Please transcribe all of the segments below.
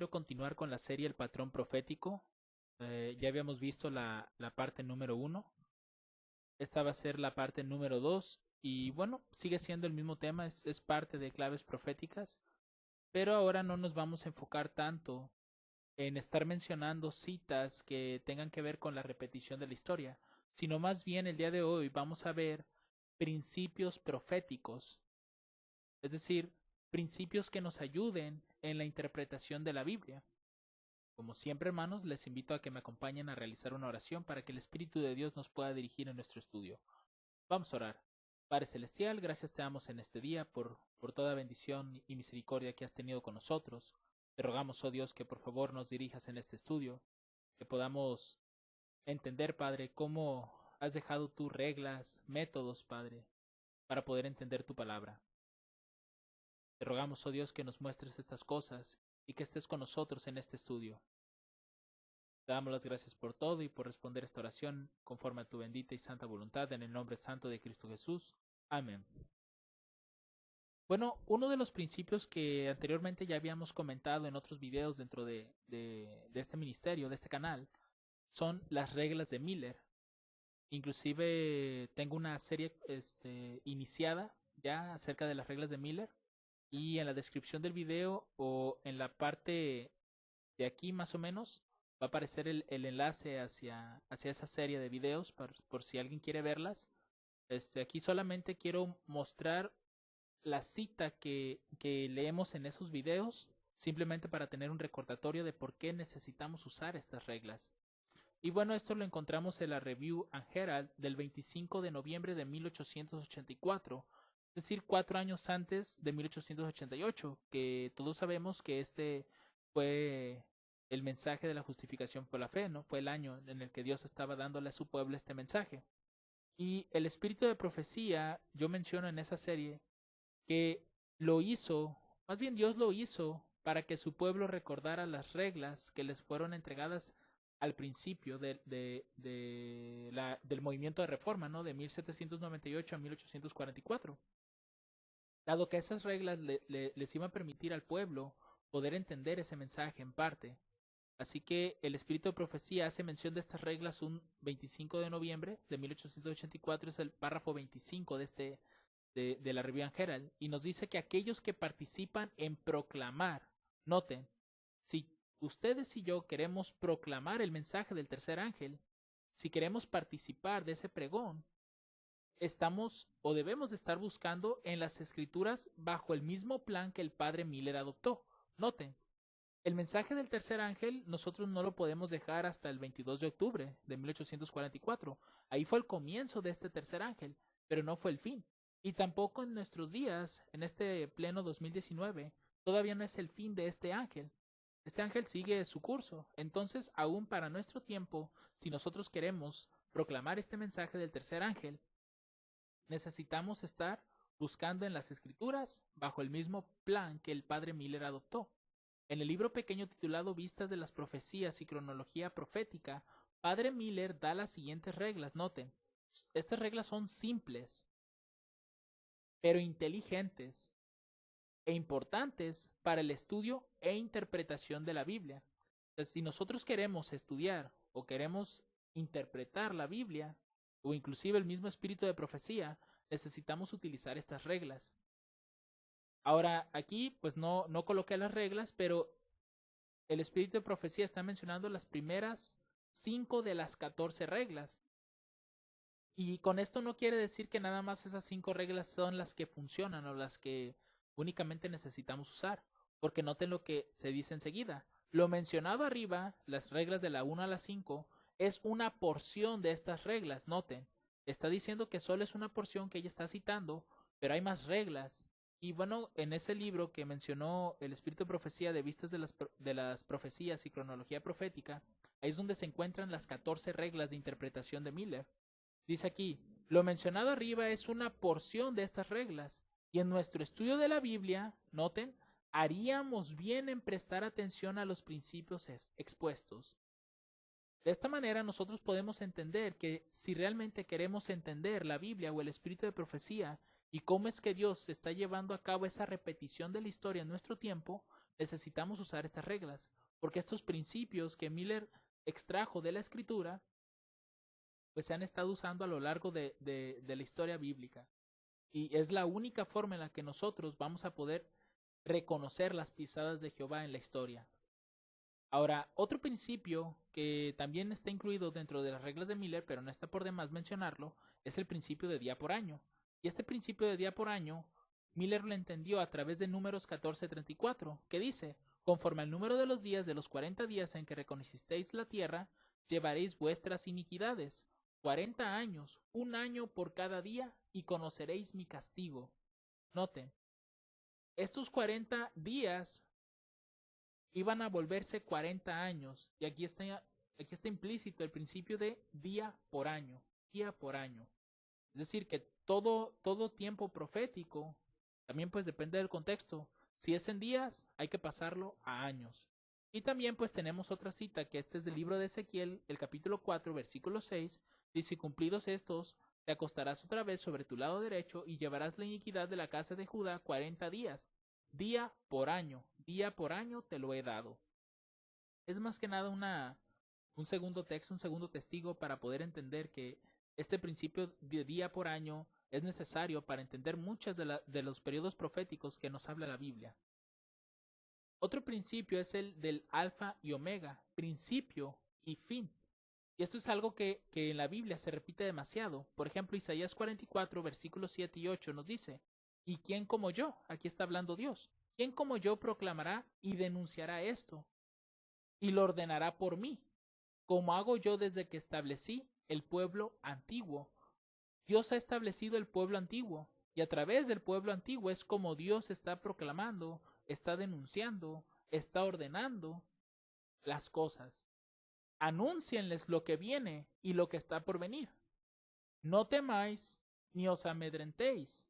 quiero continuar con la serie El Patrón Profético. Ya habíamos visto la parte número 1. Esta va a ser la parte número 2. Y bueno, sigue siendo el mismo tema, es parte de claves proféticas. Pero ahora no nos vamos a enfocar tanto en estar mencionando citas que tengan que ver con la repetición de la historia, sino más bien el día de hoy vamos a ver principios proféticos, es decir, principios que nos ayuden en la interpretación de la Biblia. Como siempre, hermanos, les invito a que me acompañen a realizar una oración para que el Espíritu de Dios nos pueda dirigir en nuestro estudio. Vamos a orar. Padre Celestial, gracias te damos en este día por toda bendición y misericordia que has tenido con nosotros. Te rogamos, oh Dios, que por favor nos dirijas en este estudio, que podamos entender, Padre, cómo has dejado tus reglas, métodos, Padre, para poder entender tu palabra. Te rogamos, oh Dios, que nos muestres estas cosas y que estés con nosotros en este estudio. Te damos las gracias por todo y por responder esta oración conforme a tu bendita y santa voluntad, en el nombre santo de Cristo Jesús. Amén. Bueno, uno de los principios que anteriormente ya habíamos comentado en otros videos dentro de este ministerio, de este canal, son las reglas de Miller. Inclusive tengo una serie iniciada ya acerca de las reglas de Miller, y en la descripción del video o en la parte de aquí más o menos va a aparecer el enlace hacia esa serie de videos por si alguien quiere verlas. Aquí solamente quiero mostrar la cita que leemos en esos videos, simplemente para tener un recordatorio de por qué necesitamos usar estas reglas. Y bueno, esto lo encontramos en la Review and Herald del 25 de noviembre de 1884, es decir, 4 años antes de 1888, que todos sabemos que este fue el mensaje de la justificación por la fe, ¿no? Fue el año en el que Dios estaba dándole a su pueblo este mensaje. Y el espíritu de profecía, yo menciono en esa serie que lo hizo, más bien Dios lo hizo para que su pueblo recordara las reglas que les fueron entregadas al principio del movimiento de reforma, ¿no? De 1798 a 1844. Dado que esas reglas les iban a permitir al pueblo poder entender ese mensaje en parte. Así que el espíritu de profecía hace mención de estas reglas un 25 de noviembre de 1884, es el párrafo 25 de la Review and Herald, y nos dice que aquellos que participan en proclamar, noten, si ustedes y yo queremos proclamar el mensaje del tercer ángel, si queremos participar de ese pregón, estamos o debemos de estar buscando en las escrituras bajo el mismo plan que el padre Miller adoptó. Noten, el mensaje del tercer ángel nosotros no lo podemos dejar hasta el 22 de octubre de 1844. Ahí fue el comienzo de este tercer ángel, pero no fue el fin. Y tampoco en nuestros días, en este pleno 2019, todavía no es el fin de este ángel. Este ángel sigue su curso. Entonces, aún para nuestro tiempo, si nosotros queremos proclamar este mensaje del tercer ángel, necesitamos estar buscando en las escrituras bajo el mismo plan que el padre Miller adoptó. En el libro pequeño titulado Vistas de las Profecías y Cronología Profética, padre Miller da las siguientes reglas. Noten, estas reglas son simples, pero inteligentes e importantes para el estudio e interpretación de la Biblia. Entonces, si nosotros queremos estudiar o queremos interpretar la Biblia, o inclusive el mismo espíritu de profecía, necesitamos utilizar estas reglas. Ahora, aquí pues no coloqué las reglas, pero el espíritu de profecía está mencionando las primeras 5 de las 14 reglas. Y con esto no quiere decir que nada más esas 5 reglas son las que funcionan o las que únicamente necesitamos usar, porque noten lo que se dice enseguida. Lo mencionado arriba, las reglas de la 1 a la 5, es una porción de estas reglas. Noten, está diciendo que solo es una porción que ella está citando, pero hay más reglas. Y bueno, en ese libro que mencionó el espíritu de profecía de Vistas de las Profecías y Cronología Profética, ahí es donde se encuentran las 14 reglas de interpretación de Miller. Dice aquí, lo mencionado arriba es una porción de estas reglas, y en nuestro estudio de la Biblia, noten, haríamos bien en prestar atención a los principios expuestos. De esta manera nosotros podemos entender que si realmente queremos entender la Biblia o el espíritu de profecía y cómo es que Dios está llevando a cabo esa repetición de la historia en nuestro tiempo, necesitamos usar estas reglas, porque estos principios que Miller extrajo de la Escritura, pues se han estado usando a lo largo de la historia bíblica. Y es la única forma en la que nosotros vamos a poder reconocer las pisadas de Jehová en la historia. Ahora, otro principio que también está incluido dentro de las reglas de Miller, pero no está por demás mencionarlo, es el principio de día por año. Y este principio de día por año, Miller lo entendió a través de Números 14:34, que dice: conforme al número de los días de los 40 días en que reconocisteis la tierra, llevaréis vuestras iniquidades. 40 años, un año por cada día, y conoceréis mi castigo. Noten, estos 40 días iban a volverse 40 años, y aquí está implícito el principio de día por año, día por año. Es decir, que todo tiempo profético, también pues depende del contexto. Si es en días, hay que pasarlo a años. Y también pues tenemos otra cita, que este es del libro de Ezequiel, el capítulo 4, versículo 6, dice: cumplidos estos, te acostarás otra vez sobre tu lado derecho y llevarás la iniquidad de la casa de Judá 40 días. Día por año te lo he dado. Es más que nada un segundo texto, un segundo testigo para poder entender que este principio de día por año es necesario para entender muchos de los periodos proféticos que nos habla la Biblia. Otro principio es el del alfa y omega, principio y fin. Y esto es algo que en la Biblia se repite demasiado. Por ejemplo, Isaías 44, versículos 7 y 8 nos dice: ¿y quién como yo? Aquí está hablando Dios. ¿Quién como yo proclamará y denunciará esto? Y lo ordenará por mí, como hago yo desde que establecí el pueblo antiguo. Dios ha establecido el pueblo antiguo, y a través del pueblo antiguo es como Dios está proclamando, está denunciando, está ordenando las cosas. Anúncienles lo que viene y lo que está por venir. No temáis ni os amedrentéis.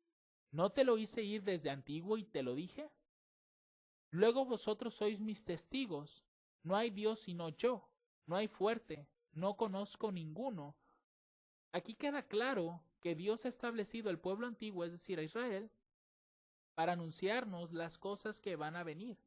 ¿No te lo hice ir desde antiguo y te lo dije? Luego vosotros sois mis testigos. No hay Dios sino yo. No hay fuerte. No conozco ninguno. Aquí queda claro que Dios ha establecido el pueblo antiguo, es decir, a Israel, para anunciarnos las cosas que van a venir.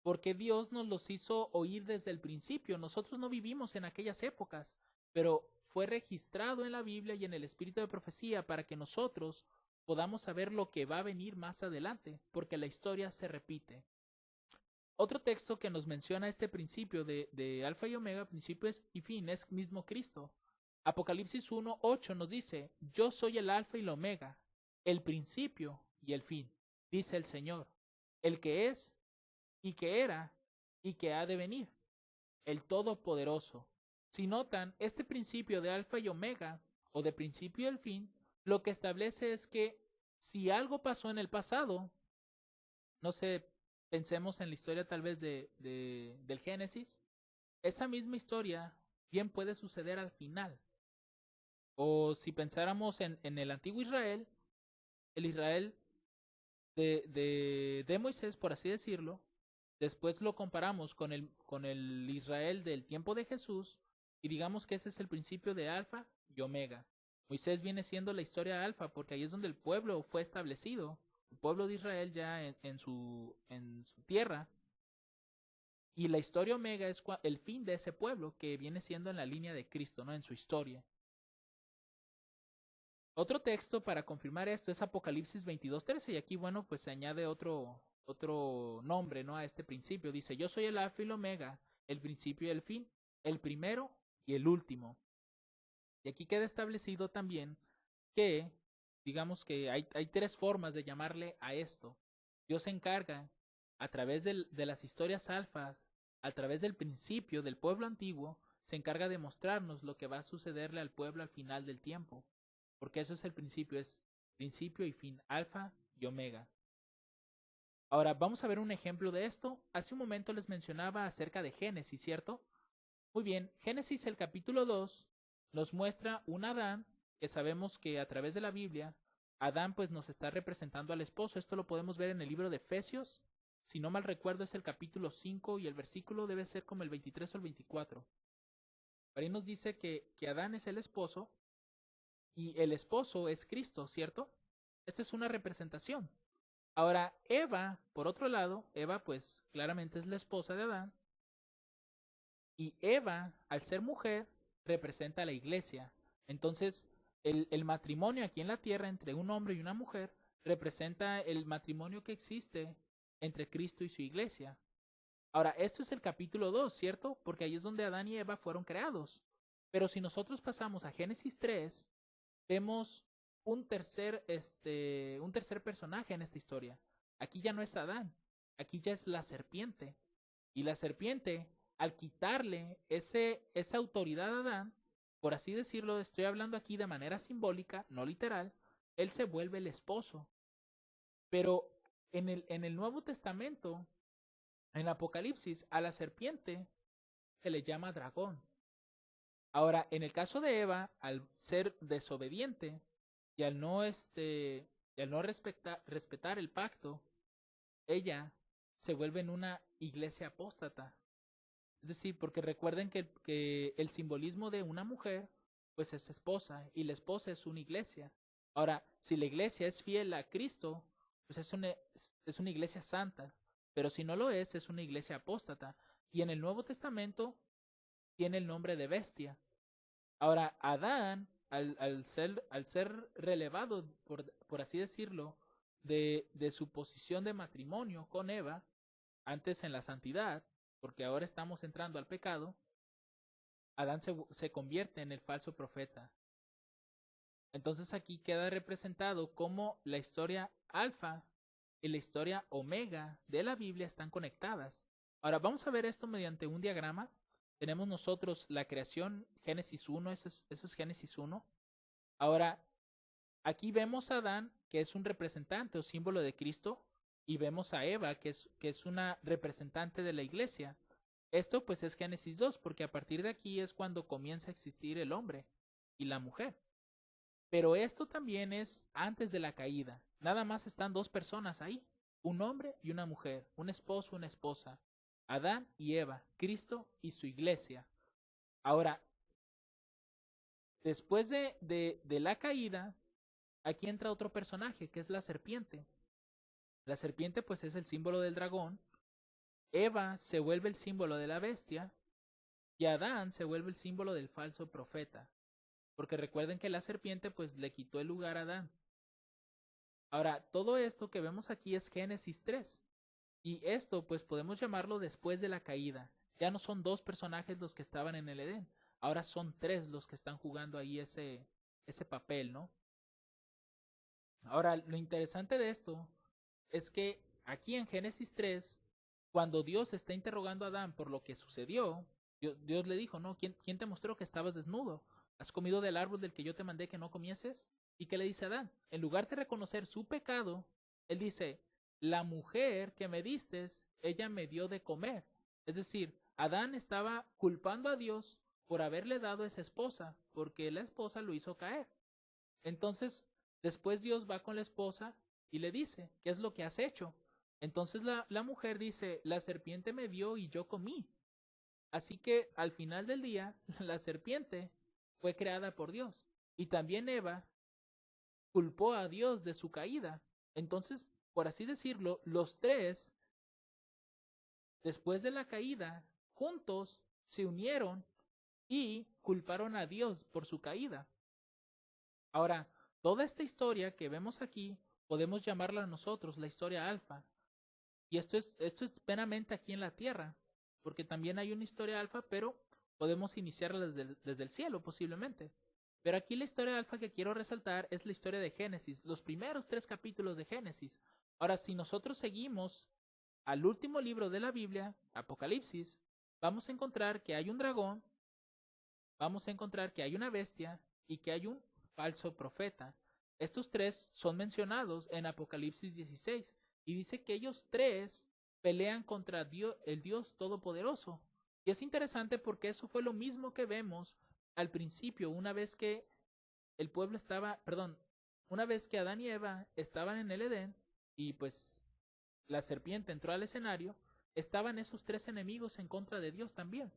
Porque Dios nos los hizo oír desde el principio. Nosotros no vivimos en aquellas épocas, pero fue registrado en la Biblia y en el espíritu de profecía para que nosotros podamos saber lo que va a venir más adelante, porque la historia se repite. Otro texto que nos menciona este principio de alfa y omega, principios y fin, es mismo Cristo. Apocalipsis 1:8 nos dice: yo soy el alfa y el omega, el principio y el fin, dice el Señor, el que es y que era y que ha de venir, el Todopoderoso. Si notan, este principio de alfa y omega, o de principio y el fin, lo que establece es que si algo pasó en el pasado, no sé, pensemos en la historia tal vez del Génesis, esa misma historia bien puede suceder al final. O si pensáramos en el antiguo Israel, el Israel de Moisés, por así decirlo, después lo comparamos con el Israel del tiempo de Jesús y digamos que ese es el principio de alfa y omega. Moisés viene siendo la historia alfa porque ahí es donde el pueblo fue establecido, el pueblo de Israel ya en su tierra. Y la historia omega es el fin de ese pueblo que viene siendo en la línea de Cristo, ¿no? En su historia. Otro texto para confirmar esto es Apocalipsis 22:13 y aquí, bueno, pues se añade otro nombre, ¿no? A este principio. Dice: yo soy el alfa y el omega, el principio y el fin, el primero y el último. Y aquí queda establecido también que, digamos que hay tres formas de llamarle a esto. Dios se encarga, a través de las historias alfas, a través del principio del pueblo antiguo, se encarga de mostrarnos lo que va a sucederle al pueblo al final del tiempo. Porque eso es el principio, es principio y fin, alfa y omega. Ahora, vamos a ver un ejemplo de esto. Hace un momento les mencionaba acerca de Génesis, ¿cierto? Muy bien, Génesis el capítulo 2 nos muestra un Adán, que sabemos que a través de la Biblia, Adán pues nos está representando al esposo. Esto lo podemos ver en el libro de Efesios. Si no mal recuerdo es el capítulo 5 y el versículo debe ser como el 23 o el 24. Ahí nos dice que Adán es el esposo y el esposo es Cristo, ¿cierto? Esta es una representación. Ahora, Eva, por otro lado, Eva pues claramente es la esposa de Adán, y Eva, al ser mujer, representa a la iglesia. Entonces, el matrimonio aquí en la tierra entre un hombre y una mujer representa el matrimonio que existe entre Cristo y su iglesia. Ahora, esto es el capítulo 2, ¿cierto? Porque ahí es donde Adán y Eva fueron creados. Pero si nosotros pasamos a Génesis 3, vemos un tercer personaje en esta historia. Aquí ya no es Adán, aquí ya es la serpiente. Y la serpiente, al quitarle esa autoridad a Adán, por así decirlo, estoy hablando aquí de manera simbólica, no literal, él se vuelve el esposo. Pero en el Nuevo Testamento, en Apocalipsis, a la serpiente se le llama dragón. Ahora, en el caso de Eva, al ser desobediente y al no, respetar el pacto, ella se vuelve en una iglesia apóstata. Es decir, porque recuerden que el simbolismo de una mujer, pues es esposa, y la esposa es una iglesia. Ahora, si la iglesia es fiel a Cristo, pues es una iglesia santa, pero si no lo es una iglesia apóstata. Y en el Nuevo Testamento tiene el nombre de bestia. Ahora, Adán, al ser relevado, por así decirlo, de su posición de matrimonio con Eva, antes en la santidad, porque ahora estamos entrando al pecado, Adán se convierte en el falso profeta. Entonces aquí queda representado cómo la historia alfa y la historia omega de la Biblia están conectadas. Ahora vamos a ver esto mediante un diagrama. Tenemos nosotros la creación, Génesis 1, eso es Génesis 1. Ahora, aquí vemos a Adán, que es un representante o símbolo de Cristo, y vemos a Eva, que es una representante de la iglesia. Esto pues es Génesis 2, porque a partir de aquí es cuando comienza a existir el hombre y la mujer. Pero esto también es antes de la caída. Nada más están dos personas ahí, un hombre y una mujer, un esposo, una esposa, Adán y Eva, Cristo y su iglesia. Ahora, después de la caída, aquí entra otro personaje, que es la serpiente. La serpiente pues es el símbolo del dragón, Eva se vuelve el símbolo de la bestia y Adán se vuelve el símbolo del falso profeta. Porque recuerden que la serpiente pues le quitó el lugar a Adán. Ahora, todo esto que vemos aquí es Génesis 3. Y esto pues podemos llamarlo después de la caída. Ya no son dos personajes los que estaban en el Edén. Ahora son tres los que están jugando ahí ese papel, ¿no? Ahora, lo interesante de esto es que aquí en Génesis 3, cuando Dios está interrogando a Adán por lo que sucedió, Dios le dijo, ¿no? ¿Quién te mostró que estabas desnudo? ¿Has comido del árbol del que yo te mandé que no comieses? ¿Y qué le dice a Adán? En lugar de reconocer su pecado, él dice, la mujer que me distes, ella me dio de comer. Es decir, Adán estaba culpando a Dios por haberle dado a esa esposa, porque la esposa lo hizo caer. Entonces, después Dios va con la esposa y le dice, ¿qué es lo que has hecho? Entonces la mujer dice, la serpiente me dio y yo comí. Así que al final del día, la serpiente fue creada por Dios. Y también Eva culpó a Dios de su caída. Entonces, por así decirlo, los tres, después de la caída, juntos se unieron y culparon a Dios por su caída. Ahora, toda esta historia que vemos aquí, podemos llamarla nosotros la historia alfa. Y esto es meramente aquí en la tierra, porque también hay una historia alfa, pero podemos iniciarla desde el cielo posiblemente. Pero aquí la historia alfa que quiero resaltar es la historia de Génesis, los primeros 3 capítulos de Génesis. Ahora, si nosotros seguimos al último libro de la Biblia, Apocalipsis, vamos a encontrar que hay un dragón, vamos a encontrar que hay una bestia y que hay un falso profeta. Estos tres son mencionados en Apocalipsis 16 y dice que ellos tres pelean contra Dios, el Dios Todopoderoso. Y es interesante porque eso fue lo mismo que vemos al principio, una vez que el pueblo una vez que Adán y Eva estaban en el Edén y pues la serpiente entró al escenario, estaban esos tres enemigos en contra de Dios también.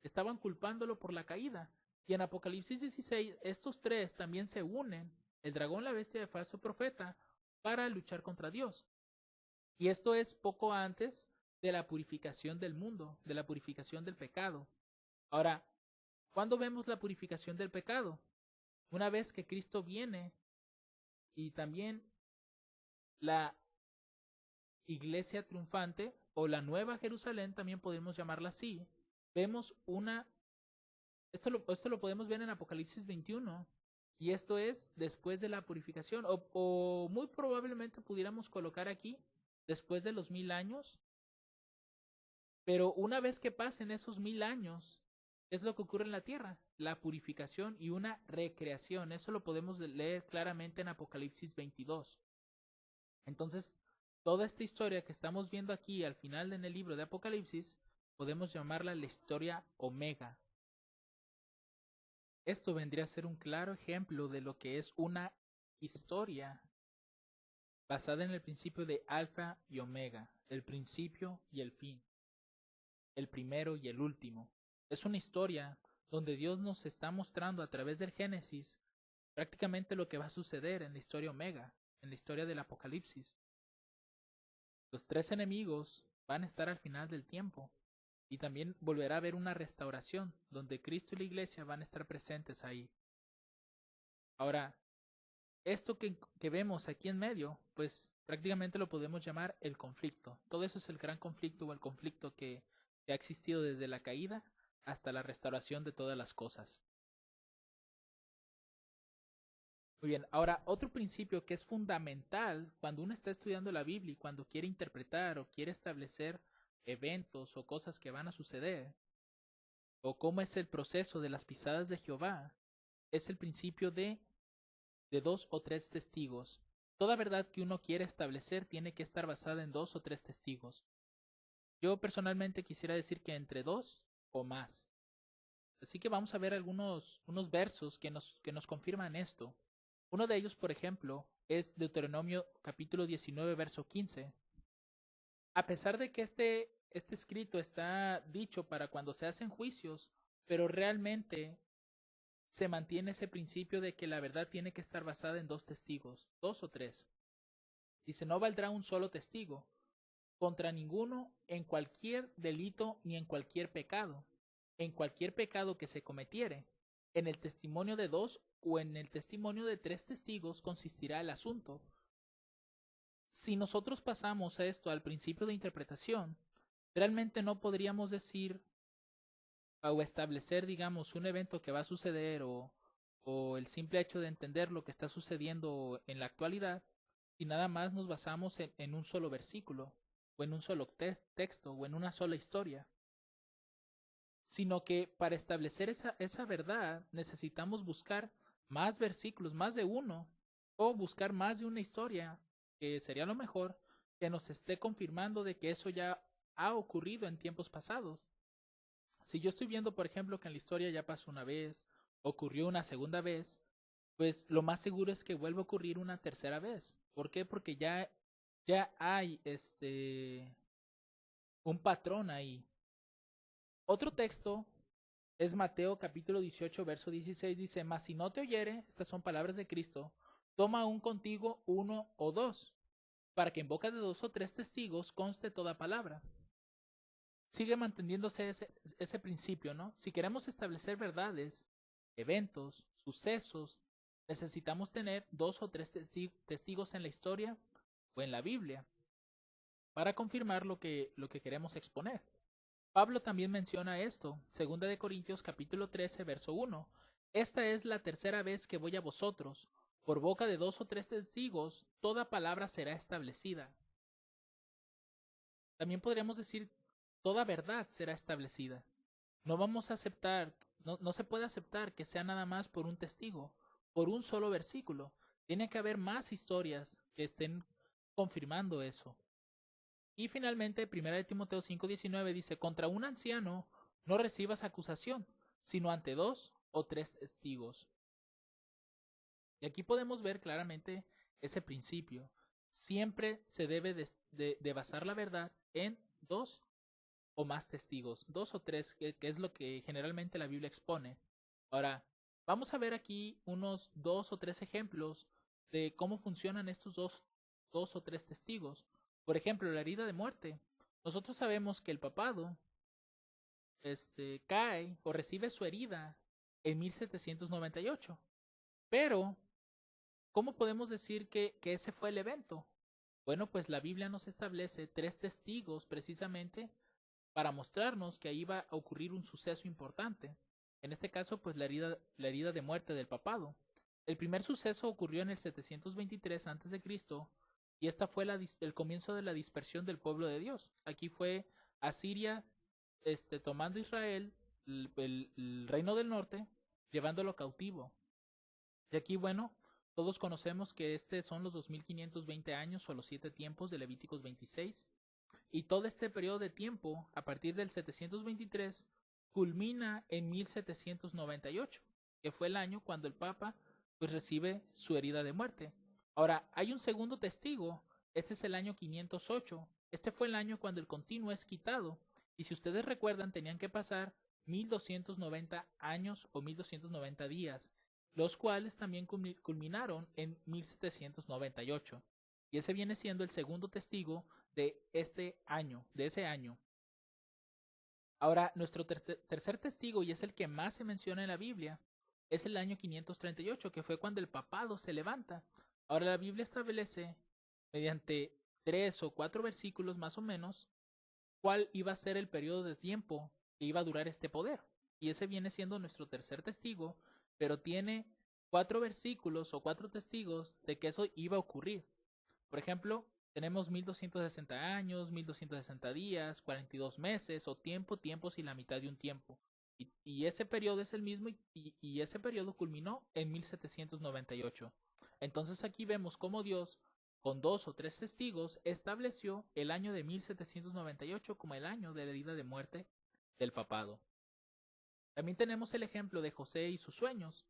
Estaban culpándolo por la caída. Y en Apocalipsis 16, estos tres también se unen, el dragón, la bestia y el falso profeta, para luchar contra Dios. Y esto es poco antes de la purificación del mundo, de la purificación del pecado. Ahora, ¿cuándo vemos la purificación del pecado? Una vez que Cristo viene y también la iglesia triunfante o la nueva Jerusalén, también podemos llamarla así, vemos esto lo podemos ver en Apocalipsis 21, y esto es después de la purificación, o muy probablemente pudiéramos colocar aquí después de los 1000 años, pero una vez que pasen esos 1000 años, es lo que ocurre en la tierra, la purificación y una recreación. Eso lo podemos leer claramente en Apocalipsis 22. Entonces, toda esta historia que estamos viendo aquí al final en el libro de Apocalipsis, podemos llamarla la historia Omega. Esto vendría a ser un claro ejemplo de lo que es una historia basada en el principio de Alfa y Omega, el principio y el fin, el primero y el último. Es una historia donde Dios nos está mostrando a través del Génesis prácticamente lo que va a suceder en la historia Omega, en la historia del Apocalipsis. Los 3 enemigos van a estar al final del tiempo y también volverá a haber una restauración donde Cristo y la iglesia van a estar presentes ahí. Ahora, esto que vemos aquí en medio, pues prácticamente lo podemos llamar el conflicto. Todo eso es el gran conflicto o el conflicto que ha existido desde la caída hasta la restauración de todas las cosas. Muy bien, ahora otro principio que es fundamental cuando uno está estudiando la Biblia y cuando quiere interpretar o quiere establecer eventos o cosas que van a suceder, o cómo es el proceso de las pisadas de Jehová, es el principio de 2 o 3 testigos. Toda verdad que uno quiere establecer tiene que estar basada en 2 o 3 testigos. Yo personalmente quisiera decir que entre 2 o más. Así que vamos a ver unos versos que nos confirman esto. Uno de ellos, por ejemplo, es Deuteronomio capítulo 19, verso 15. A pesar de que este escrito está dicho para cuando se hacen juicios, pero realmente se mantiene ese principio de que la verdad tiene que estar basada en 2 testigos, 2 o 3. Dice, no valdrá un solo testigo contra ninguno en cualquier delito ni en cualquier pecado. En cualquier pecado que se cometiere, en el testimonio de 2 o en el testimonio de 3 testigos consistirá el asunto. Si nosotros pasamos a esto al principio de interpretación, realmente no podríamos decir o establecer, digamos, un evento que va a suceder o el simple hecho de entender lo que está sucediendo en la actualidad si nada más nos basamos en un solo versículo o en un solo texto o en una sola historia, sino que para establecer esa verdad necesitamos buscar más versículos, más de uno, o buscar más de una historia, que sería lo mejor, que nos esté confirmando de que eso ya ha ocurrido en tiempos pasados. Si yo estoy viendo, por ejemplo, que en la historia ya pasó una vez, ocurrió una segunda vez, pues lo más seguro es que vuelva a ocurrir una tercera vez. ¿Por qué? Porque ya hay un patrón ahí. Otro texto es Mateo capítulo 18, verso 16, dice, mas si no te oyere, estas son palabras de Cristo, toma aún contigo 1 o 2, para que en boca de 2 o 3 testigos conste toda palabra. Sigue manteniéndose ese principio, ¿no? Si queremos establecer verdades, eventos, sucesos, necesitamos tener 2 o 3 testigos en la historia o en la Biblia para confirmar lo que queremos exponer. Pablo también menciona esto, 2 de Corintios capítulo 13, verso 1. Esta es la tercera vez que voy a vosotros. Por boca de 2 o 3 testigos, toda palabra será establecida. También podríamos decir, toda verdad será establecida. No vamos a aceptar, no se puede aceptar que sea nada más por un testigo, por un solo versículo. Tiene que haber más historias que estén confirmando eso. Y finalmente, 1 Timoteo 5:19 dice, contra un anciano no recibas acusación, sino ante 2 o 3 testigos. Y aquí podemos ver claramente ese principio. Siempre se debe de basar la verdad en 2 o más testigos, 2 o 3, que es lo que generalmente la Biblia expone. Ahora, vamos a ver aquí unos 2 o 3 ejemplos de cómo funcionan estos 2 o 3 testigos. Por ejemplo, la herida de muerte. Nosotros sabemos que el papado cae o recibe su herida en 1798. Pero, ¿cómo podemos decir que ese fue el evento? Bueno, pues la Biblia nos establece 3 testigos precisamente para mostrarnos que ahí iba a ocurrir un suceso importante. En este caso, pues la herida de muerte del papado. El primer suceso ocurrió en el 723 a.C. y esta fue el comienzo de la dispersión del pueblo de Dios. Aquí fue Asiria tomando Israel, el reino del norte, llevándolo cautivo. Y aquí, bueno, todos conocemos que son los 2520 años o los 7 tiempos de Levíticos 26. Y todo este periodo de tiempo, a partir del 723, culmina en 1798, que fue el año cuando el Papa pues recibe su herida de muerte. Ahora, hay un segundo testigo, este es el año 508, este fue el año cuando el continuo es quitado, y si ustedes recuerdan tenían que pasar 1290 años o 1290 días, los cuales también culminaron en 1798. Y ese viene siendo el segundo testigo de ese año. Ahora, nuestro tercer testigo, y es el que más se menciona en la Biblia, es el año 538, que fue cuando el papado se levanta. Ahora, la Biblia establece, mediante 3 o 4 versículos más o menos, cuál iba a ser el periodo de tiempo que iba a durar este poder. Y ese viene siendo nuestro tercer testigo, pero tiene 4 versículos o 4 testigos de que eso iba a ocurrir. Por ejemplo, tenemos 1260 años, 1260 días, 42 meses o tiempos y la mitad de un tiempo. Y ese periodo es el mismo y ese periodo culminó en 1798. Entonces aquí vemos cómo Dios, con 2 o 3 testigos, estableció el año de 1798 como el año de la herida de muerte del papado. También tenemos el ejemplo de José y sus sueños.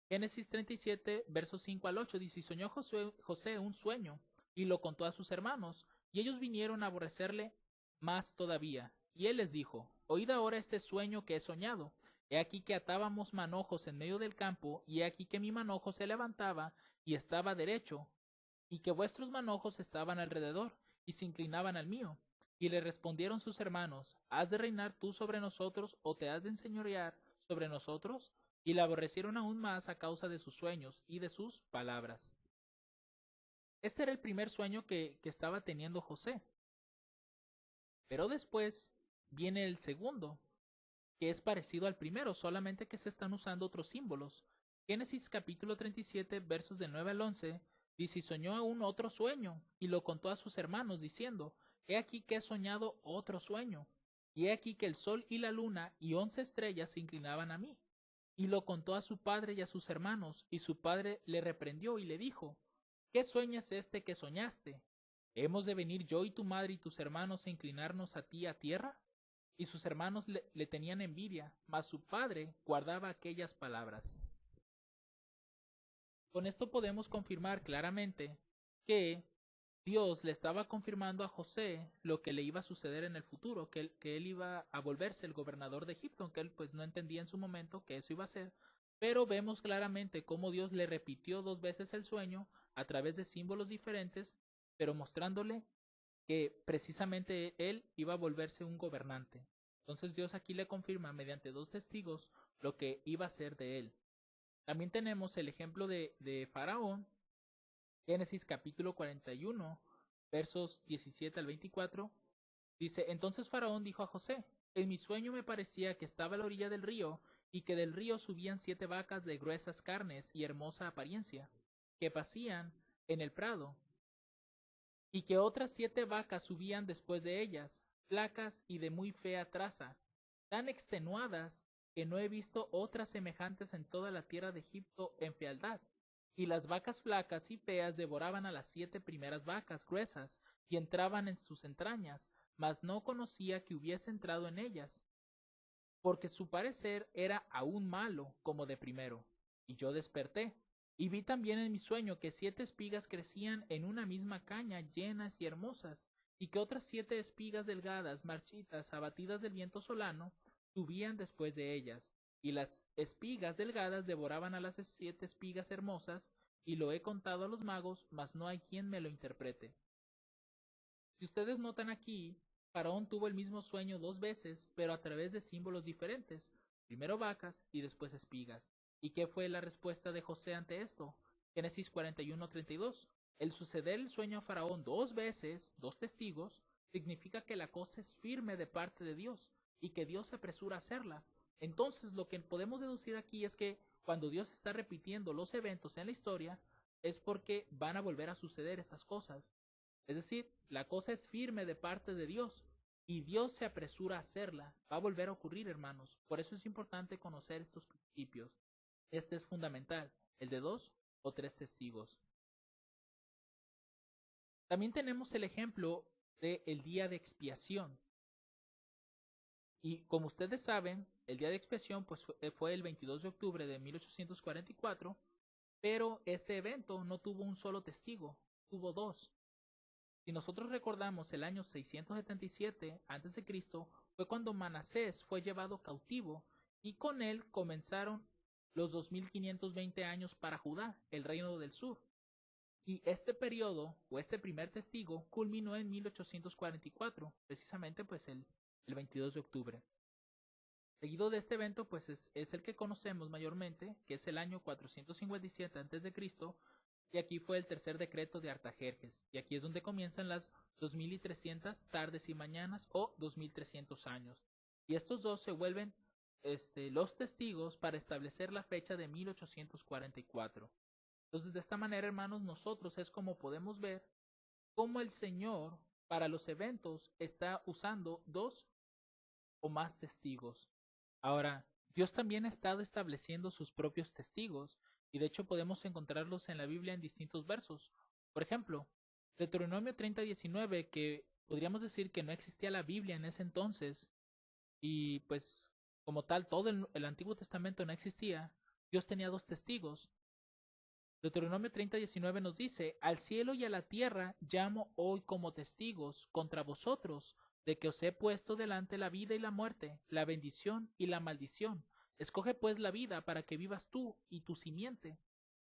Génesis 37, versos 5 al 8 dice: y soñó José un sueño, y lo contó a sus hermanos, y ellos vinieron a aborrecerle más todavía. Y él les dijo: oíd ahora este sueño que he soñado. He aquí que atábamos manojos en medio del campo, y he aquí que mi manojo se levantaba y estaba derecho, y que vuestros manojos estaban alrededor, y se inclinaban al mío. Y le respondieron sus hermanos: ¿has de reinar tú sobre nosotros, o te has de enseñorear sobre nosotros? Y la aborrecieron aún más a causa de sus sueños y de sus palabras. Este era el primer sueño que estaba teniendo José. Pero después viene el segundo, que es parecido al primero, solamente que se están usando otros símbolos. Génesis capítulo 37, versos del 9 al 11, dice: y soñó aún otro sueño, y lo contó a sus hermanos, diciendo: he aquí que he soñado otro sueño, y he aquí que el sol y la luna y 11 estrellas se inclinaban a mí. Y lo contó a su padre y a sus hermanos, y su padre le reprendió y le dijo: ¿qué sueño es este que soñaste? ¿Hemos de venir yo y tu madre y tus hermanos a inclinarnos a ti a tierra? Y sus hermanos le tenían envidia, mas su padre guardaba aquellas palabras. Con esto podemos confirmar claramente que Dios le estaba confirmando a José lo que le iba a suceder en el futuro, que él iba a volverse el gobernador de Egipto, aunque él pues no entendía en su momento que eso iba a ser. Pero vemos claramente cómo Dios le repitió 2 veces el sueño a través de símbolos diferentes, pero mostrándole que precisamente él iba a volverse un gobernante. Entonces Dios aquí le confirma mediante 2 testigos lo que iba a ser de él. También tenemos el ejemplo de Faraón, Génesis capítulo 41, versos 17 al 24. Dice: entonces Faraón dijo a José: en mi sueño me parecía que estaba a la orilla del río, y que del río subían 7 vacas de gruesas carnes y hermosa apariencia, que pacían en el prado, y que otras 7 vacas subían después de ellas, flacas y de muy fea traza, tan extenuadas que no he visto otras semejantes en toda la tierra de Egipto en fealdad. Y las vacas flacas y feas devoraban a las 7 primeras vacas gruesas, y entraban en sus entrañas, mas no conocía que hubiese entrado en ellas, porque su parecer era aún malo como de primero. Y yo desperté, y vi también en mi sueño que 7 espigas crecían en una misma caña, llenas y hermosas, y que otras 7 espigas delgadas, marchitas, abatidas del viento solano, subían después de ellas, y las espigas delgadas devoraban a las 7 espigas hermosas, y lo he contado a los magos, mas no hay quien me lo interprete. Si ustedes notan aquí, Faraón tuvo el mismo sueño 2 veces, pero a través de símbolos diferentes. Primero vacas y después espigas. ¿Y qué fue la respuesta de José ante esto? Génesis 41:32. El suceder el sueño a Faraón 2 veces, 2 testigos, significa que la cosa es firme de parte de Dios y que Dios se apresura a hacerla. Entonces, lo que podemos deducir aquí es que cuando Dios está repitiendo los eventos en la historia, es porque van a volver a suceder estas cosas. Es decir, la cosa es firme de parte de Dios y Dios se apresura a hacerla. Va a volver a ocurrir, hermanos. Por eso es importante conocer estos principios. Este es fundamental, el de 2 o 3 testigos. También tenemos el ejemplo del día de expiación. Y como ustedes saben, el día de expiación pues, fue el 22 de octubre de 1844, pero este evento no tuvo un solo testigo, tuvo 2. Si nosotros recordamos el año 677 a.C., fue cuando Manasés fue llevado cautivo y con él comenzaron los 2520 años para Judá, el reino del sur. Y este periodo, o este primer testigo, culminó en 1844, precisamente pues el 22 de octubre. Seguido de este evento, pues es el que conocemos mayormente, que es el año 457 a.C., y aquí fue el tercer decreto de Artajerjes, y aquí es donde comienzan las 2300 tardes y mañanas o 2300 años. Y estos dos se vuelven los testigos para establecer la fecha de 1844. Entonces, de esta manera, hermanos, nosotros es como podemos ver cómo el Señor para los eventos está usando 2 o más testigos. Ahora, Dios también ha estado estableciendo sus propios testigos, y de hecho podemos encontrarlos en la Biblia en distintos versos. Por ejemplo, Deuteronomio 30:19, que podríamos decir que no existía la Biblia en ese entonces, y pues como tal todo el Antiguo Testamento no existía, Dios tenía 2 testigos. Deuteronomio 30:19 nos dice: al cielo y a la tierra llamo hoy como testigos contra vosotros, de que os he puesto delante la vida y la muerte, la bendición y la maldición. Escoge pues la vida para que vivas tú y tu simiente.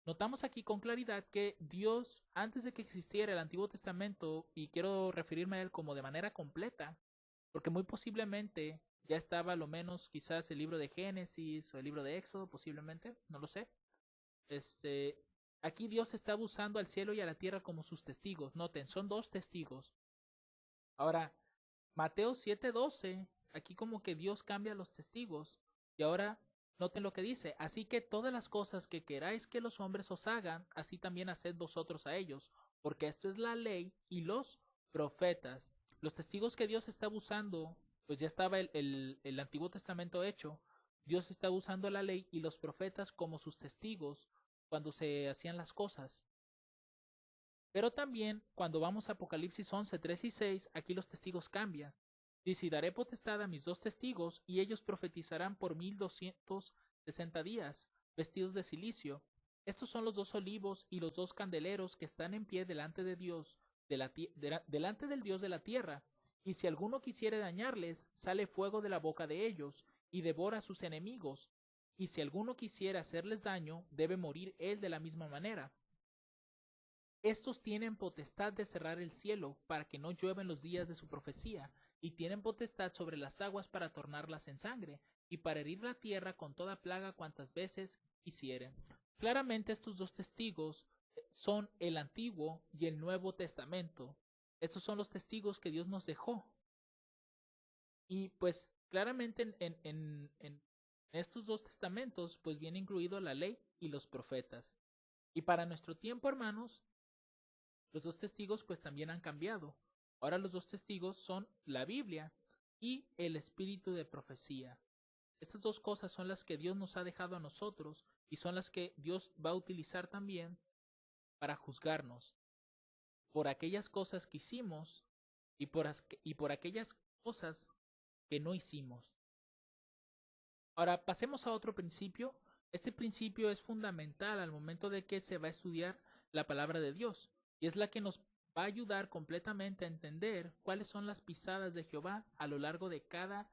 Notamos aquí con claridad que Dios, antes de que existiera el Antiguo Testamento, y quiero referirme a él como de manera completa, porque muy posiblemente ya estaba a lo menos quizás el libro de Génesis o el libro de Éxodo, posiblemente, no lo sé. Aquí Dios está usando al cielo y a la tierra como sus testigos. Noten, son 2 testigos. Ahora, Mateo 7:12, aquí como que Dios cambia los testigos. Y ahora, noten lo que dice: así que todas las cosas que queráis que los hombres os hagan, así también haced vosotros a ellos, porque esto es la ley y los profetas. Los testigos que Dios está usando, pues ya estaba el Antiguo Testamento hecho. Dios está usando la ley y los profetas como sus testigos cuando se hacían las cosas. Pero también cuando vamos a Apocalipsis 11:3 y 6, aquí los testigos cambian. Dice: y daré potestad a mis 2 testigos, y ellos profetizarán por 1260 días, vestidos de cilicio. Estos son los 2 olivos y los 2 candeleros que están en pie delante de Dios, delante del Dios de la tierra. Y si alguno quisiere dañarles, sale fuego de la boca de ellos, y devora a sus enemigos. Y si alguno quisiera hacerles daño, debe morir él de la misma manera. Estos tienen potestad de cerrar el cielo para que no llueva en los días de su profecía, y tienen potestad sobre las aguas para tornarlas en sangre, y para herir la tierra con toda plaga cuantas veces quisieren. Claramente estos 2 testigos son el Antiguo y el Nuevo Testamento. Estos son los testigos que Dios nos dejó. Y pues claramente en estos 2 testamentos pues viene incluido la ley y los profetas. Y para nuestro tiempo, hermanos, los 2 testigos pues también han cambiado. Ahora los 2 testigos son la Biblia y el espíritu de profecía. Estas 2 cosas son las que Dios nos ha dejado a nosotros y son las que Dios va a utilizar también para juzgarnos por aquellas cosas que hicimos y por aquellas cosas que no hicimos. Ahora pasemos a otro principio. Este principio es fundamental al momento de que se va a estudiar la palabra de Dios, y es la que nos va a ayudar completamente a entender cuáles son las pisadas de Jehová a lo largo de cada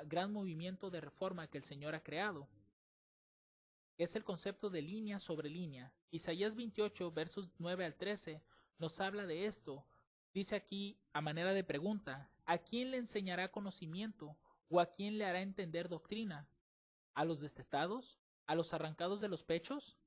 gran movimiento de reforma que el Señor ha creado. Es el concepto de línea sobre línea. Isaías 28, versos 9 al 13, nos habla de esto. dice aquí a manera de pregunta, ¿a quién le enseñará conocimiento o a quién le hará entender doctrina? ¿A los destetados? ¿A los arrancados de los pechos?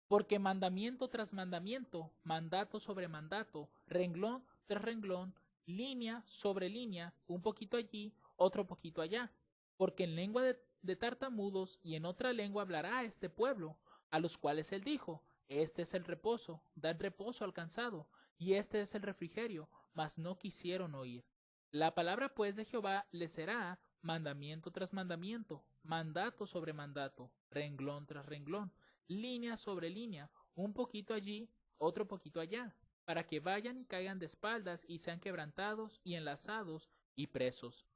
Porque mandamiento tras mandamiento, mandato sobre mandato, renglón tras renglón, línea sobre línea, un poquito allí, otro poquito allá. Porque en lengua de tartamudos y en otra lengua hablará a este pueblo, a los cuales él dijo, este es el reposo, dan reposo al cansado, y este es el refrigerio, mas no quisieron oír. La palabra pues de Jehová les será mandamiento tras mandamiento, mandato sobre mandato, renglón tras renglón, línea sobre línea, un poquito allí, otro poquito allá, para que vayan y caigan de espaldas y sean quebrantados y enlazados y presos.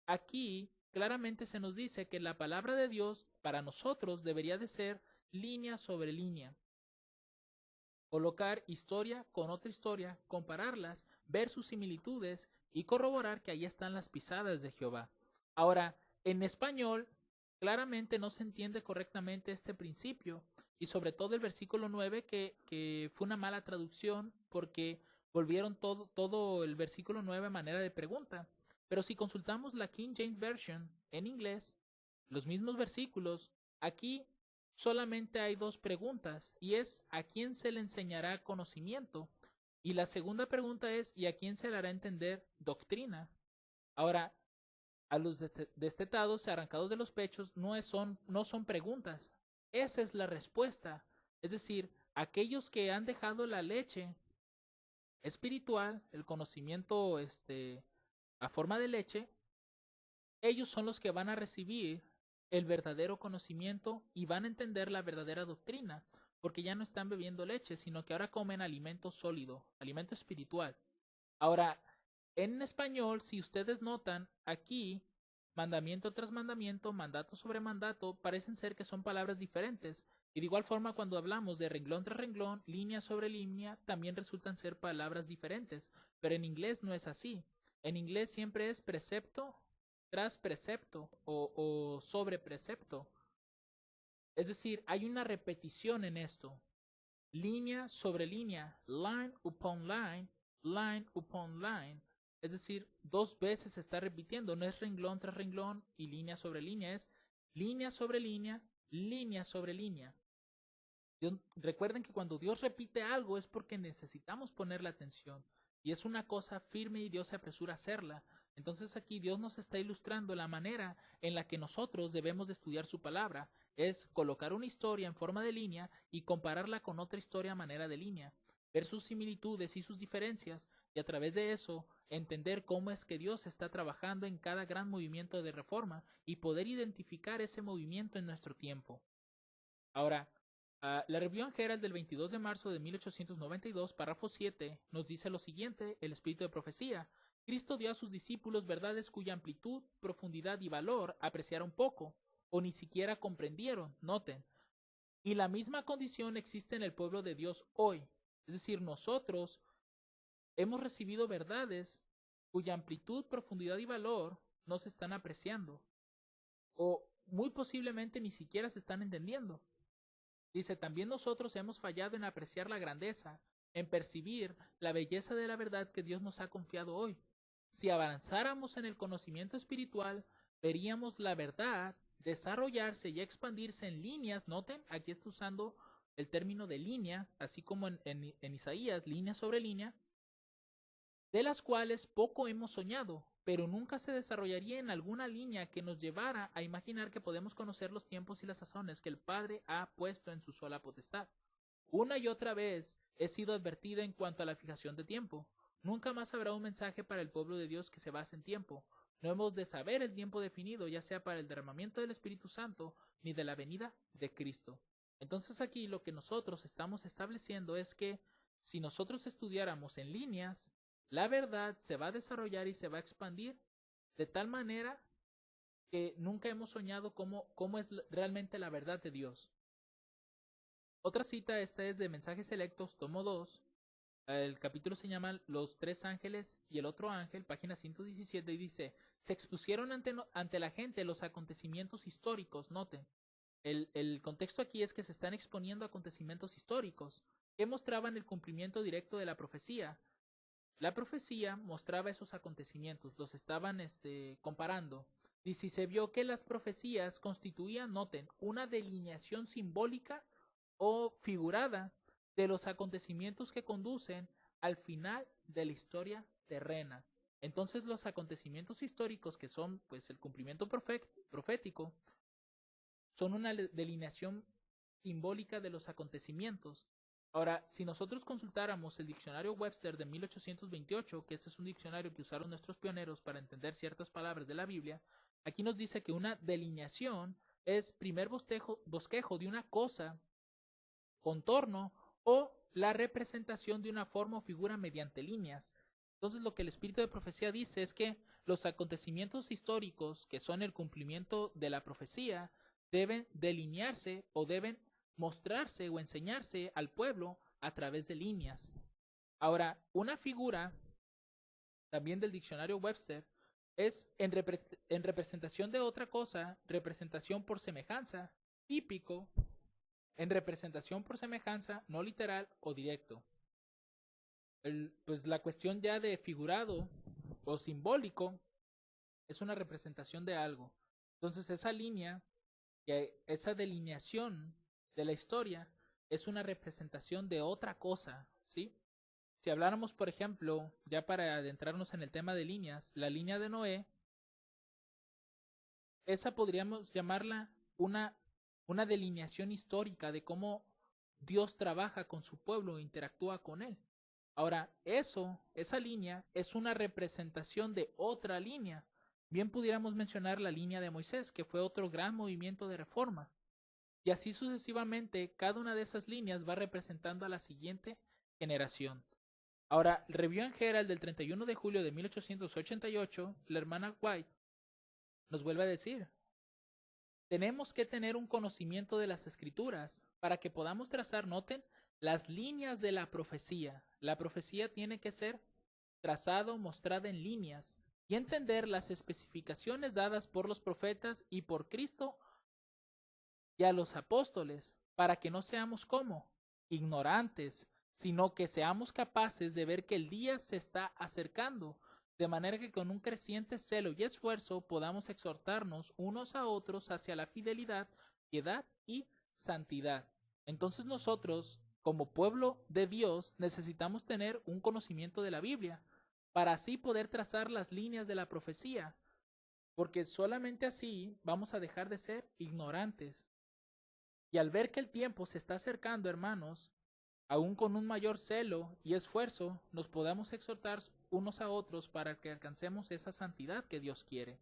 Aquí claramente se nos dice que la palabra de Dios para nosotros debería de ser línea sobre línea. Colocar historia con otra historia, compararlas, ver sus similitudes y corroborar que ahí están las pisadas de Jehová. Ahora, en español, claramente no se entiende correctamente este principio y sobre todo el versículo 9 que fue una mala traducción porque volvieron todo el versículo 9 a manera de pregunta. Pero si consultamos la King James Version en inglés, los mismos versículos, aquí solamente hay dos preguntas y es ¿a quién se le enseñará conocimiento? Y la segunda pregunta es ¿y a quién se le hará entender doctrina? Ahora, a los destetados, arrancados de los pechos, no son preguntas. Esa es la respuesta. Es decir, aquellos que han dejado la leche espiritual, el conocimiento a forma de leche, ellos son los que van a recibir el verdadero conocimiento y van a entender la verdadera doctrina, porque ya no están bebiendo leche, sino que ahora comen alimento sólido, alimento espiritual. Ahora, en español, si ustedes notan, aquí, mandamiento tras mandamiento, mandato sobre mandato, parecen ser que son palabras diferentes. Y de igual forma, cuando hablamos de renglón tras renglón, línea sobre línea, también resultan ser palabras diferentes. Pero en inglés no es así. En inglés siempre es precepto tras precepto o sobre precepto. Es decir, hay una repetición en esto. Línea sobre línea, line upon line, line upon line. Es decir, dos veces se está repitiendo, no es renglón tras renglón y línea sobre línea, es línea sobre línea, línea sobre línea. Recuerden que cuando Dios repite algo es porque necesitamos ponerle atención y es una cosa firme y Dios se apresura a hacerla. Entonces aquí Dios nos está ilustrando la manera en la que nosotros debemos de estudiar su palabra. Es colocar una historia en forma de línea y compararla con otra historia a manera de línea. Ver sus similitudes y sus diferencias y a través de eso entender cómo es que Dios está trabajando en cada gran movimiento de reforma y poder identificar ese movimiento en nuestro tiempo. Ahora, la Review and Herald del 22 de marzo de 1892, párrafo 7, nos dice lo siguiente, el espíritu de profecía. Cristo dio a sus discípulos verdades cuya amplitud, profundidad y valor apreciaron poco, o ni siquiera comprendieron, noten. Y la misma condición existe en el pueblo de Dios hoy. Es decir, nosotros hemos recibido verdades cuya amplitud, profundidad y valor no se están apreciando, o muy posiblemente ni siquiera se están entendiendo. Dice, también nosotros hemos fallado en apreciar la grandeza, en percibir la belleza de la verdad que Dios nos ha confiado hoy. Si avanzáramos en el conocimiento espiritual, veríamos la verdad desarrollarse y expandirse en líneas, noten, aquí está usando el término de línea, así como en Isaías, línea sobre línea, de las cuales poco hemos soñado, pero nunca se desarrollaría en alguna línea que nos llevara a imaginar que podemos conocer los tiempos y las sazones que el Padre ha puesto en su sola potestad. Una y otra vez he sido advertida en cuanto a la fijación de tiempo. Nunca más habrá un mensaje para el pueblo de Dios que se base en tiempo. No hemos de saber el tiempo definido, ya sea para el derramamiento del Espíritu Santo ni de la venida de Cristo. Entonces aquí lo que nosotros estamos estableciendo es que si nosotros estudiáramos en líneas, la verdad se va a desarrollar y se va a expandir de tal manera que nunca hemos soñado cómo es realmente la verdad de Dios. Otra cita, esta es de Mensajes Selectos, tomo 2. El capítulo se llama Los tres ángeles y el otro ángel, página 117, y dice, se expusieron ante la gente los acontecimientos históricos, noten. El contexto aquí es que se están exponiendo acontecimientos históricos que mostraban el cumplimiento directo de la profecía. La profecía mostraba esos acontecimientos, los estaban comparando. Y si se vio que las profecías constituían, noten, una delineación simbólica o figurada de los acontecimientos que conducen al final de la historia terrena. Entonces los acontecimientos históricos, que son pues el cumplimiento profético, son una delineación simbólica de los acontecimientos. Ahora, si nosotros consultáramos el diccionario Webster de 1828, que este es un diccionario que usaron nuestros pioneros para entender ciertas palabras de la Biblia, aquí nos dice que una delineación es primer bosquejo de una cosa, contorno o la representación de una forma o figura mediante líneas. Entonces lo que el espíritu de profecía dice es que los acontecimientos históricos, que son el cumplimiento de la profecía, deben delinearse o deben mostrarse o enseñarse al pueblo a través de líneas. Ahora, una figura también del diccionario Webster es en representación de otra cosa, representación por semejanza, típico, en representación por semejanza, no literal o directo. Pues la cuestión ya de figurado o simbólico es una representación de algo. Entonces esa línea, esa delineación de la historia es una representación de otra cosa, ¿sí? Si habláramos, por ejemplo, ya para adentrarnos en el tema de líneas, la línea de Noé, esa podríamos llamarla una delineación histórica de cómo Dios trabaja con su pueblo e interactúa con él. Ahora, esa línea es una representación de otra línea. Bien pudiéramos mencionar la línea de Moisés, que fue otro gran movimiento de reforma. Y así sucesivamente, cada una de esas líneas va representando a la siguiente generación. Ahora, el Review and Herald del 31 de julio de 1888, la hermana White nos vuelve a decir: tenemos que tener un conocimiento de las escrituras para que podamos trazar, noten, las líneas de la profecía. La profecía tiene que ser trazado, mostrada en líneas y entender las especificaciones dadas por los profetas y por Cristo y a los apóstoles, para que no seamos como ignorantes, sino que seamos capaces de ver que el día se está acercando, de manera que con un creciente celo y esfuerzo podamos exhortarnos unos a otros hacia la fidelidad, piedad y santidad. Entonces nosotros, como pueblo de Dios, necesitamos tener un conocimiento de la Biblia, para así poder trazar las líneas de la profecía, porque solamente así vamos a dejar de ser ignorantes. Y al ver que el tiempo se está acercando, hermanos, aún con un mayor celo y esfuerzo, nos podamos exhortar unos a otros para que alcancemos esa santidad que Dios quiere.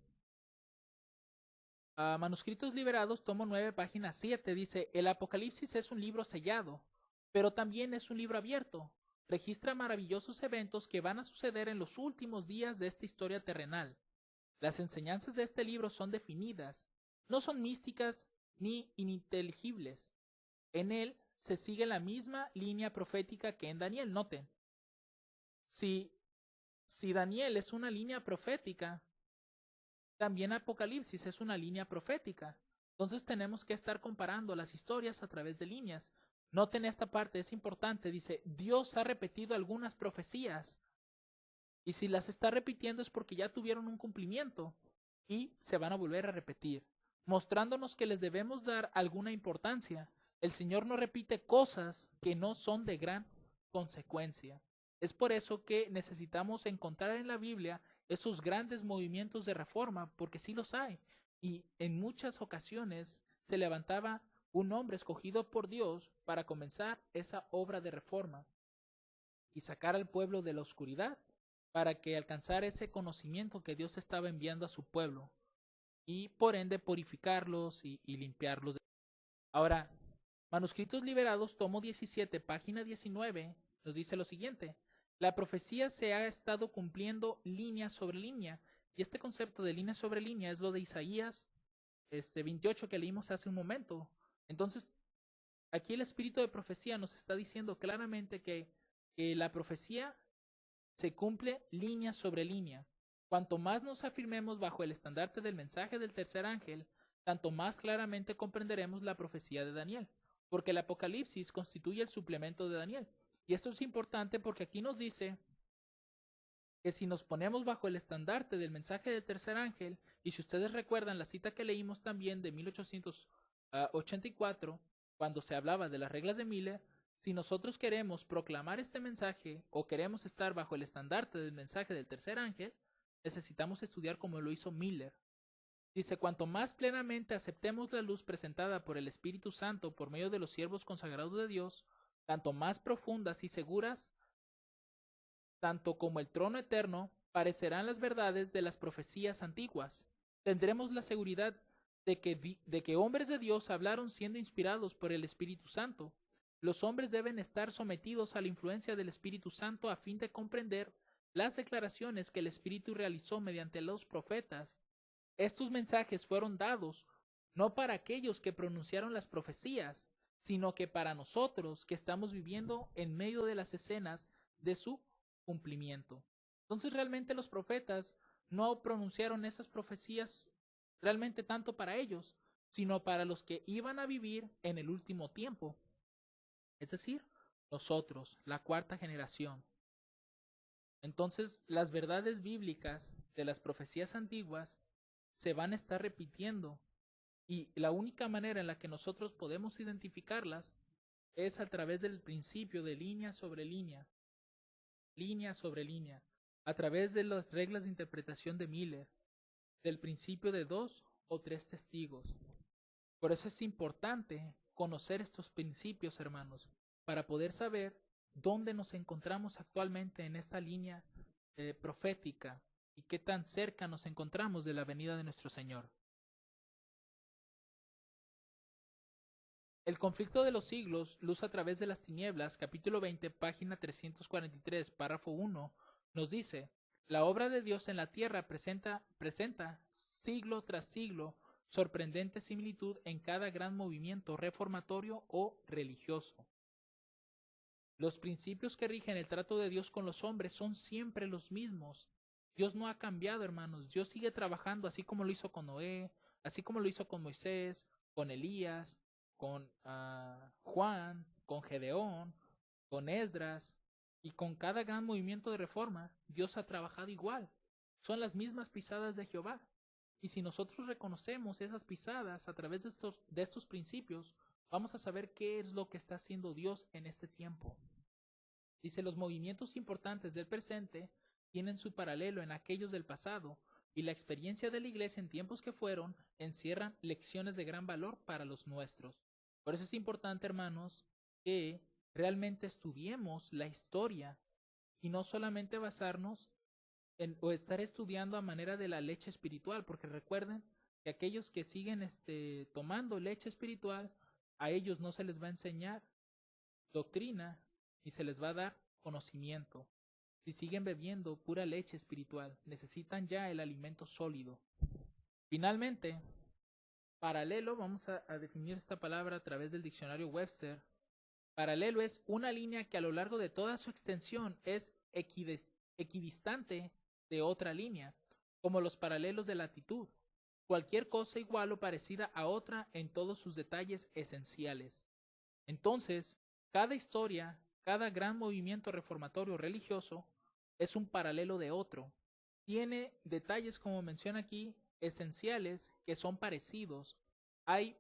Manuscritos Liberados, tomo 9, página 7, dice: el Apocalipsis es un libro sellado, pero también es un libro abierto. Registra maravillosos eventos que van a suceder en los últimos días de esta historia terrenal. Las enseñanzas de este libro son definidas, no son místicas ni ininteligibles. En él se sigue la misma línea profética que en Daniel. Noten, si Daniel es una línea profética, también Apocalipsis es una línea profética. Entonces tenemos que estar comparando las historias a través de líneas. Noten esta parte, es importante. Dice: Dios ha repetido algunas profecías. Y si las está repitiendo es porque ya tuvieron un cumplimiento y se van a volver a repetir, mostrándonos que les debemos dar alguna importancia. El Señor no repite cosas que no son de gran consecuencia. Es por eso que necesitamos encontrar en la Biblia esos grandes movimientos de reforma, porque sí los hay. Y en muchas ocasiones se levantaba un hombre escogido por Dios para comenzar esa obra de reforma y sacar al pueblo de la oscuridad para que alcanzara ese conocimiento que Dios estaba enviando a su pueblo y por ende purificarlos y limpiarlos. Ahora, Manuscritos Liberados, tomo 17, página 19, nos dice lo siguiente: la profecía se ha estado cumpliendo línea sobre línea, y este concepto de línea sobre línea es lo de Isaías 28 que leímos hace un momento. Entonces, aquí el espíritu de profecía nos está diciendo claramente que la profecía se cumple línea sobre línea. Cuanto más nos afirmemos bajo el estandarte del mensaje del tercer ángel, tanto más claramente comprenderemos la profecía de Daniel, porque el Apocalipsis constituye el suplemento de Daniel. Y esto es importante porque aquí nos dice que si nos ponemos bajo el estandarte del mensaje del tercer ángel, y si ustedes recuerdan la cita que leímos también de 1884, cuando se hablaba de las reglas de Miller, si nosotros queremos proclamar este mensaje o queremos estar bajo el estandarte del mensaje del tercer ángel, necesitamos estudiar como lo hizo Miller. Dice, cuanto más plenamente aceptemos la luz presentada por el Espíritu Santo por medio de los siervos consagrados de Dios, tanto más profundas y seguras, tanto como el trono eterno, parecerán las verdades de las profecías antiguas. Tendremos la seguridad de que hombres de Dios hablaron siendo inspirados por el Espíritu Santo. Los hombres deben estar sometidos a la influencia del Espíritu Santo a fin de comprender las declaraciones que el Espíritu realizó mediante los profetas. Estos mensajes fueron dados no para aquellos que pronunciaron las profecías, sino que para nosotros que estamos viviendo en medio de las escenas de su cumplimiento. Entonces realmente los profetas no pronunciaron esas profecías realmente tanto para ellos, sino para los que iban a vivir en el último tiempo. Es decir, nosotros, la cuarta generación. Entonces, las verdades bíblicas de las profecías antiguas se van a estar repitiendo, y la única manera en la que nosotros podemos identificarlas es a través del principio de línea sobre línea sobre línea, a través de las reglas de interpretación de Miller, del principio de 2 o 3 testigos. Por eso es importante conocer estos principios, hermanos, para poder saber dónde nos encontramos actualmente en esta línea profética y qué tan cerca nos encontramos de la venida de nuestro Señor. El conflicto de los siglos, luz a través de las tinieblas, capítulo 20, página 343, párrafo 1, nos dice, la obra de Dios en la tierra presenta siglo tras siglo sorprendente similitud en cada gran movimiento reformatorio o religioso. Los principios que rigen el trato de Dios con los hombres son siempre los mismos. Dios no ha cambiado, hermanos. Dios sigue trabajando así como lo hizo con Noé, así como lo hizo con Moisés, con Elías, con Juan, con Gedeón, con Esdras, y con cada gran movimiento de reforma, Dios ha trabajado igual. Son las mismas pisadas de Jehová. Y si nosotros reconocemos esas pisadas a través de estos principios, vamos a saber qué es lo que está haciendo Dios en este tiempo. Dice, los movimientos importantes del presente tienen su paralelo en aquellos del pasado, y la experiencia de la Iglesia en tiempos que fueron encierran lecciones de gran valor para los nuestros. Por eso es importante, hermanos, que realmente estudiemos la historia y no solamente basarnos o estar estudiando a manera de la leche espiritual, porque recuerden que aquellos que siguen tomando leche espiritual, a ellos no se les va a enseñar doctrina ni se les va a dar conocimiento. Si siguen bebiendo pura leche espiritual, necesitan ya el alimento sólido. Finalmente, paralelo, vamos a definir esta palabra a través del diccionario Webster. Paralelo es una línea que a lo largo de toda su extensión es equidistante de otra línea, como los paralelos de latitud. Cualquier cosa igual o parecida a otra en todos sus detalles esenciales. Entonces, cada historia, cada gran movimiento reformatorio religioso es un paralelo de otro. Tiene detalles, como menciona aquí, esenciales que son parecidos. Hay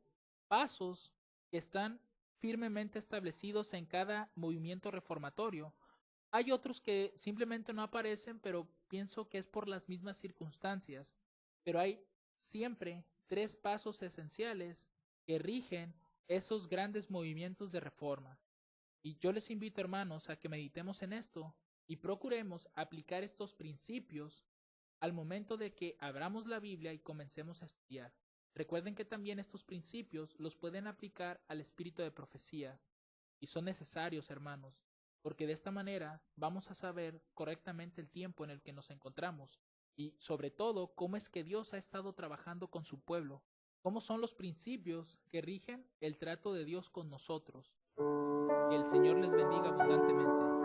pasos que están firmemente establecidos en cada movimiento reformatorio. Hay otros que simplemente no aparecen, pero pienso que es por las mismas circunstancias. Pero hay siempre 3 pasos esenciales que rigen esos grandes movimientos de reforma. Y yo les invito, hermanos, a que meditemos en esto y procuremos aplicar estos principios al momento de que abramos la Biblia y comencemos a estudiar. Recuerden que también estos principios los pueden aplicar al espíritu de profecía y son necesarios, hermanos, porque de esta manera vamos a saber correctamente el tiempo en el que nos encontramos y sobre todo cómo es que Dios ha estado trabajando con su pueblo, cómo son los principios que rigen el trato de Dios con nosotros. Que el Señor les bendiga abundantemente.